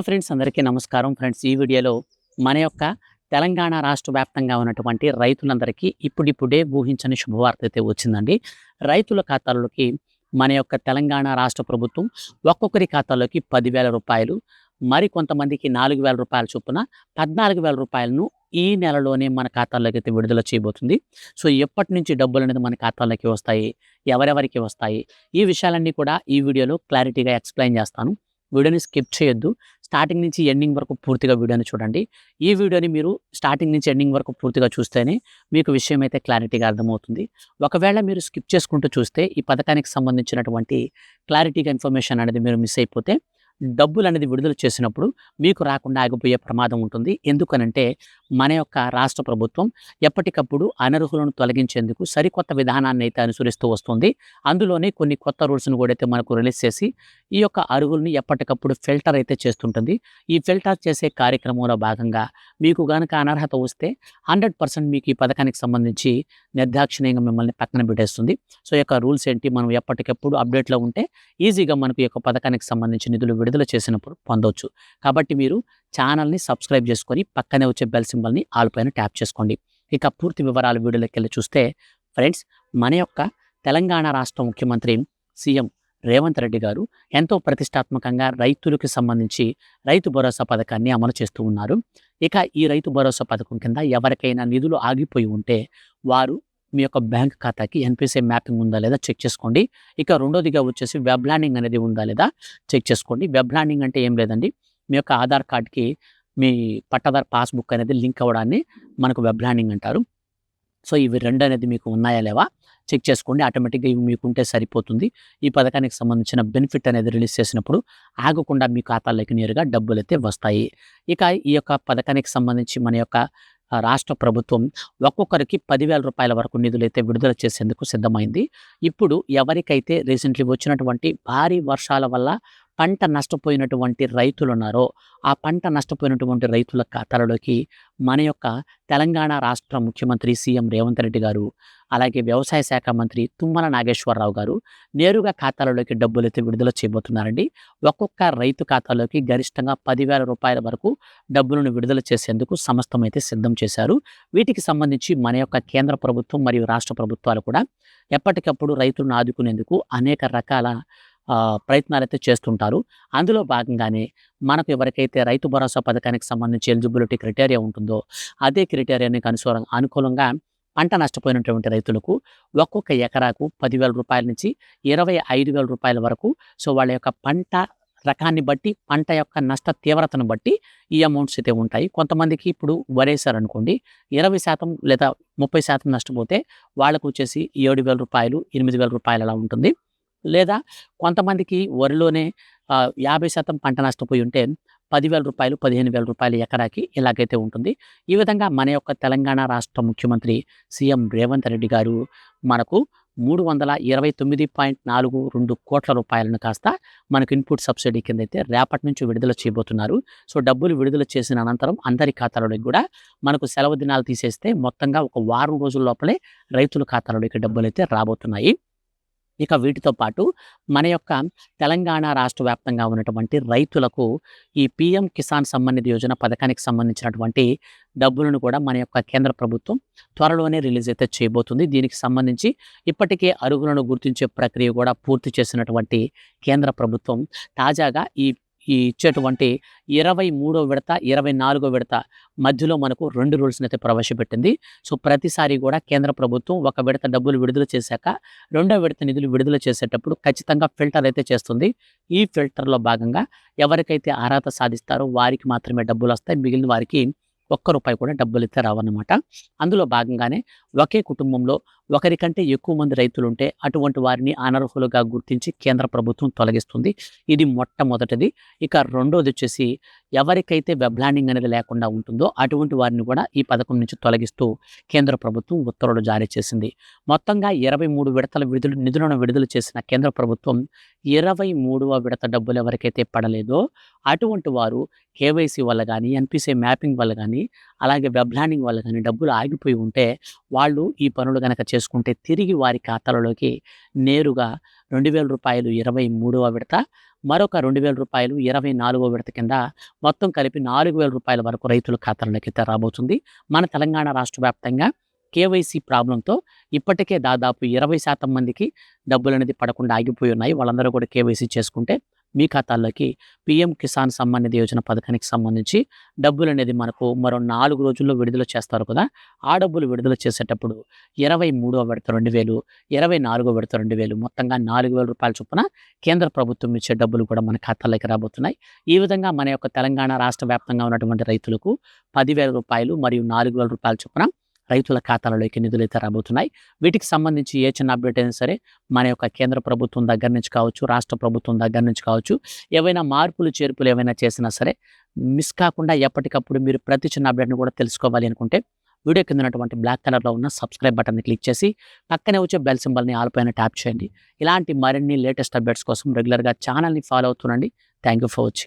Friends, అందరికీ నమస్కారం. Friends, ఈ వీడియోలో మన యొక్క తెలంగాణ రాష్ట్ర వ్యాప్తంగా ఉన్నటువంటి రైతులందరికీ ఇప్పుడిప్పుడే ఊహించని శుభవార్త అయితే వచ్చిందండి. రైతుల ఖాతాల్లోకి మన యొక్క తెలంగాణ రాష్ట్ర ప్రభుత్వం ఒక్కొక్కరి ఖాతాలోకి 10,000 రూపాయలు, మరి కొంతమందికి 4,000 రూపాయల చొప్పున 14,000 రూపాయలను ఈ నెలలోనే మన ఖాతాల్లోకి అయితే విడుదల చేయబోతుంది. సో ఎప్పటి నుంచి డబ్బులు అనేది మన ఖాతాల్లోకి వస్తాయి, ఎవరెవరికి వస్తాయి, ఈ విషయాలన్నీ కూడా ఈ వీడియోలో క్లారిటీగా ఎక్స్ప్లెయిన్ చేస్తాను. వీడియోని స్కిప్ చేయొద్దు. స్టార్టింగ్ నుంచి ఎండింగ్ వరకు పూర్తిగా వీడియోని చూడండి. ఈ వీడియోని మీరు స్టార్టింగ్ నుంచి ఎండింగ్ వరకు పూర్తిగా చూస్తేనే మీకు విషయం అయితే క్లారిటీగా అర్థమవుతుంది. ఒకవేళ మీరు స్కిప్ చేసుకుంటూ చూస్తే ఈ పథకానికి సంబంధించినటువంటి క్లారిటీగా ఇన్ఫర్మేషన్ అనేది మీరు మిస్ అయిపోతే డబ్బులు అనేది విడుదల చేసినప్పుడు మీకు రాకుండా ఆగిపోయే ప్రమాదం ఉంటుంది. ఎందుకనంటే మన యొక్క రాష్ట్ర ప్రభుత్వం ఎప్పటికప్పుడు అనర్హులను తొలగించేందుకు సరికొత్త విధానాన్ని అయితే అనుసరిస్తూ వస్తుంది. అందులోనే కొన్ని కొత్త రూల్స్ను కూడా అయితే మనకు రిలీజ్ చేసి ఈ యొక్క అర్హుల్ని ఎప్పటికప్పుడు ఫిల్టర్ అయితే చేస్తుంటుంది. ఈ ఫిల్టర్ చేసే కార్యక్రమంలో భాగంగా మీకు గనక అనర్హత వస్తే 100% మీకు ఈ పథకానికి సంబంధించి నిర్దాక్షిణ్యంగా మిమ్మల్ని పక్కన పెట్టేస్తుంది. సో ఈ యొక్క రూల్స్ ఏంటి, మనం ఎప్పటికప్పుడు అప్డేట్లో ఉంటే ఈజీగా మనకు ఈ యొక్క పథకానికి సంబంధించి నిధులు విడుదల చేసినప్పుడు పొందవచ్చు. కాబట్టి మీరు ఛానల్ని సబ్స్క్రైబ్ చేసుకొని పక్కనే వచ్చే బెల్ సింబల్ని ఆల్ పైన ట్యాప్ చేసుకోండి. ఇక పూర్తి వివరాలు వీడియోలోకి వెళ్ళి చూస్తే ఫ్రెండ్స్, మన యొక్క తెలంగాణ రాష్ట్ర ముఖ్యమంత్రి సీఎం రేవంత్ రెడ్డి గారు ఎంతో ప్రతిష్టాత్మకంగా రైతులకు సంబంధించి రైతు భరోసా పథకాన్ని అమలు చేస్తూ ఉన్నారు. ఇక ఈ రైతు భరోసా పథకం కింద ఎవరికైనా నిధులు ఆగిపోయి ఉంటే వారు మీ యొక్క బ్యాంక్ ఖాతాకి ఎన్పిసిఐ మ్యాపింగ్ ఉందా లేదా చెక్ చేసుకోండి. ఇక రెండోదిగా వచ్చేసి వెబ్ ల్యాండింగ్ అనేది ఉందా లేదా చెక్ చేసుకోండి. వెబ్ ల్యాండింగ్ అంటే ఏం లేదండి, మీ యొక్క ఆధార్ కార్డ్కి మీ పట్టాదార్ పాస్బుక్ అనేది లింక్ అవ్వడాన్ని మనకు వెబ్ ల్యాండింగ్ అంటారు. సో ఇవి రెండు అనేది మీకు ఉన్నాయా లేవా చెక్ చేసుకోండి. ఆటోమేటిక్గా ఇవి మీకు ఉంటే సరిపోతుంది. ఈ పథకానికి సంబంధించిన బెనిఫిట్ అనేది రిలీజ్ చేసినప్పుడు ఆగకుండా మీ ఖాతాలోకి నేరుగా డబ్బులు అయితే వస్తాయి. ఇక ఈ యొక్క పథకానికి సంబంధించి మన యొక్క రాష్ట్ర ప్రభుత్వం ఒక్కొక్కరికి 10,000 రూపాయల వరకు నిధులైతే విడుదల చేసేందుకు సిద్ధమైంది. ఇప్పుడు ఎవరికైతే రీసెంట్లీ వచ్చినటువంటి భారీ వర్షాల వల్ల పంట నష్టపోయినటువంటి రైతులు ఉన్నారో ఆ పంట నష్టపోయినటువంటి రైతుల ఖాతాలలోకి మన యొక్క తెలంగాణ రాష్ట్ర ముఖ్యమంత్రి సీఎం రేవంత్ రెడ్డి గారు, అలాగే వ్యవసాయ శాఖ మంత్రి తుమ్మల నాగేశ్వరరావు గారు నేరుగా ఖాతాలలోకి డబ్బులైతే విడుదల చేయబోతున్నారండి. ఒక్కొక్క రైతు ఖాతాలోకి గరిష్టంగా 10,000 రూపాయల వరకు డబ్బులను విడుదల చేసేందుకు సంస్థం అయితే సిద్ధం చేశారు. వీటికి సంబంధించి మన యొక్క కేంద్ర ప్రభుత్వం మరియు రాష్ట్ర ప్రభుత్వాలు కూడా ఎప్పటికప్పుడు రైతులను ఆదుకునేందుకు అనేక రకాల ప్రయత్నాలు అయితే చేస్తుంటారు. అందులో భాగంగానే మనకు ఎవరికైతే రైతు భరోసా పథకానికి సంబంధించి ఎలిజిబిలిటీ క్రైటీరియా ఉంటుందో అదే క్రైటీరియానికి అనుకూలంగా పంట నష్టపోయినటువంటి రైతులకు ఒక్కొక్క ఎకరాకు 10,000 రూపాయల నుంచి 25,000 రూపాయల వరకు, సో వాళ్ళ యొక్క పంట రకాన్ని బట్టి పంట యొక్క నష్ట తీవ్రతను బట్టి ఈ అమౌంట్స్ అయితే ఉంటాయి. కొంతమందికి ఇప్పుడు వరేశారనుకోండి 20% లేదా 30% నష్టపోతే వాళ్ళకు వచ్చేసి 7,000 రూపాయలు 8,000 రూపాయలు అలా ఉంటుంది. లేదా కొంతమందికి వరిలోనే 50% పంట నష్టపోయి ఉంటే 10,000 రూపాయలు 15,000 రూపాయలు ఎకరాకి ఇలాగైతే ఉంటుంది. ఈ విధంగా మన యొక్క తెలంగాణ రాష్ట్ర ముఖ్యమంత్రి సీఎం రేవంత్ రెడ్డి గారు మనకు 329.42 కోట్ల రూపాయలను కాస్త మనకు ఇన్పుట్ సబ్సిడీ కింద అయితే రేపటి నుంచి విడుదల చేయబోతున్నారు. సో డబ్బులు విడుదల చేసిన అనంతరం అందరి ఖాతాలోకి కూడా మనకు సెలవు దినాలు తీసేస్తే మొత్తంగా ఒక వారం రోజుల లోపలే రైతుల ఖాతాలోకి డబ్బులు అయితే రాబోతున్నాయి. ఇక వీటితో పాటు మన యొక్క తెలంగాణ రాష్ట్ర వ్యాప్తంగా ఉన్నటువంటి రైతులకు ఈ పీఎం కిసాన్ సమ్మాన్ నిధి యోజన పథకానికి సంబంధించినటువంటి డబ్బులను కూడా మన యొక్క కేంద్ర ప్రభుత్వం త్వరలోనే రిలీజ్ అయితే చేయబోతుంది. దీనికి సంబంధించి ఇప్పటికే అర్హులను గుర్తించే ప్రక్రియ కూడా పూర్తి చేసినటువంటి కేంద్ర ప్రభుత్వం తాజాగా ఈ ఇచ్చేటువంటి 23వ విడత 24వ విడత మధ్యలో మనకు 2 రూల్స్ని అయితే ప్రవేశపెట్టింది. సో ప్రతిసారి కూడా కేంద్ర ప్రభుత్వం ఒక విడత డబ్బులు విడుదల చేశాక రెండో విడత నిధులు విడుదల చేసేటప్పుడు ఖచ్చితంగా ఫిల్టర్ అయితే చేస్తుంది. ఈ ఫిల్టర్లో భాగంగా ఎవరికైతే అర్హత సాధిస్తారో వారికి మాత్రమే డబ్బులు వస్తాయి. మిగిలిన వారికి ఒక్క రూపాయి కూడా డబ్బులు అయితే రావన్నమాట. అందులో భాగంగానే ఒకే కుటుంబంలో ఒకరికంటే ఎక్కువ మంది రైతులు ఉంటే అటువంటి వారిని అనర్హులుగా గుర్తించి కేంద్ర ప్రభుత్వం తొలగిస్తుంది. ఇది మొట్టమొదటిది. ఇక రెండోది వచ్చేసి ఎవరికైతే వెబ్ ల్యాండింగ్ అనేది లేకుండా ఉంటుందో అటువంటి వారిని కూడా ఈ పథకం నుంచి తొలగిస్తూ కేంద్ర ప్రభుత్వం ఉత్తర్వులు జారీ చేసింది. మొత్తంగా 23 విడతల నిధులను విడుదల చేసిన కేంద్ర ప్రభుత్వం 23వ విడత డబ్బులు ఎవరికైతే పడలేదో అటువంటి వారు కేవైసీ వల్ల కానీ ఎన్పిసిఐ మ్యాపింగ్ వల్ల కానీ అలాగే వెబ్ ల్యాండింగ్ వల్ల కానీ డబ్బులు ఆగిపోయి ఉంటే వాళ్ళు ఈ పనులు కనుక చేసుకుంటే తిరిగి వారి ఖాతాలలోకి నేరుగా 2,000 రూపాయలు 23వ విడత, మరొక 2,000 రూపాయలు 24వ విడత కింద మొత్తం కలిపి 4,000 రూపాయల వరకు రైతుల ఖాతాల్లోకైతే రాబోతుంది. మన తెలంగాణ రాష్ట్ర వ్యాప్తంగా కేవైసీ ప్రాబ్లంతో ఇప్పటికే దాదాపు 20% మందికి డబ్బులనేది పడకుండా ఆగిపోయి ఉన్నాయి. వాళ్ళందరూ కూడా కేవైసీ చేసుకుంటే మీ ఖాతాల్లోకి పీఎం కిసాన్ సమ్మాన్ నిధి యోజన పథకానికి సంబంధించి డబ్బులనేది మనకు మరో 4 రోజుల్లో విడుదల చేస్తారు కదా! ఆ డబ్బులు విడుదల చేసేటప్పుడు 23వ విడత 2,000, 24వ విడత 2,000 మొత్తంగా 4,000 రూపాయల చొప్పున కేంద్ర ప్రభుత్వం ఇచ్చే డబ్బులు కూడా మన ఖాతాల్లోకి రాబోతున్నాయి. ఈ విధంగా మన యొక్క తెలంగాణ రాష్ట్ర వ్యాప్తంగా ఉన్నటువంటి రైతులకు 10,000 రూపాయలు మరియు 4,000 రూపాయల చొప్పున రైతుల ఖాతాలలోకి నిధులైతే రాబోతున్నాయి. వీటికి సంబంధించి ఏ చిన్న అప్డేట్ అయినా సరే మన యొక్క కేంద్ర ప్రభుత్వం దగ్గర నుంచి కావచ్చు, రాష్ట్ర ప్రభుత్వం దగ్గర నుంచి కావచ్చు, ఏవైనా మార్పులు, చేర్పులు ఏవైనా చేసినా సరే మిస్ కాకుండా ఎప్పటికప్పుడు మీరు ప్రతి చిన్న అప్డేట్‌ని కూడా తెలుసుకోవాలి అనుకుంటే వీడియో కింద ఉన్నటువంటి బ్లాక్ కలర్‌లో ఉన్న సబ్స్క్రైబ్ బటన్‌ని క్లిక్ చేసి పక్కనే వచ్చే బెల్ సింబల్‌ని ఆల్ పైన ట్యాప్ చేయండి. ఇలాంటి మరిన్ని లేటెస్ట్ అప్డేట్స్ కోసం రెగ్యులర్‌గా ఛానల్‌ని ఫాలో అవుతుండండి. Thank you for watching.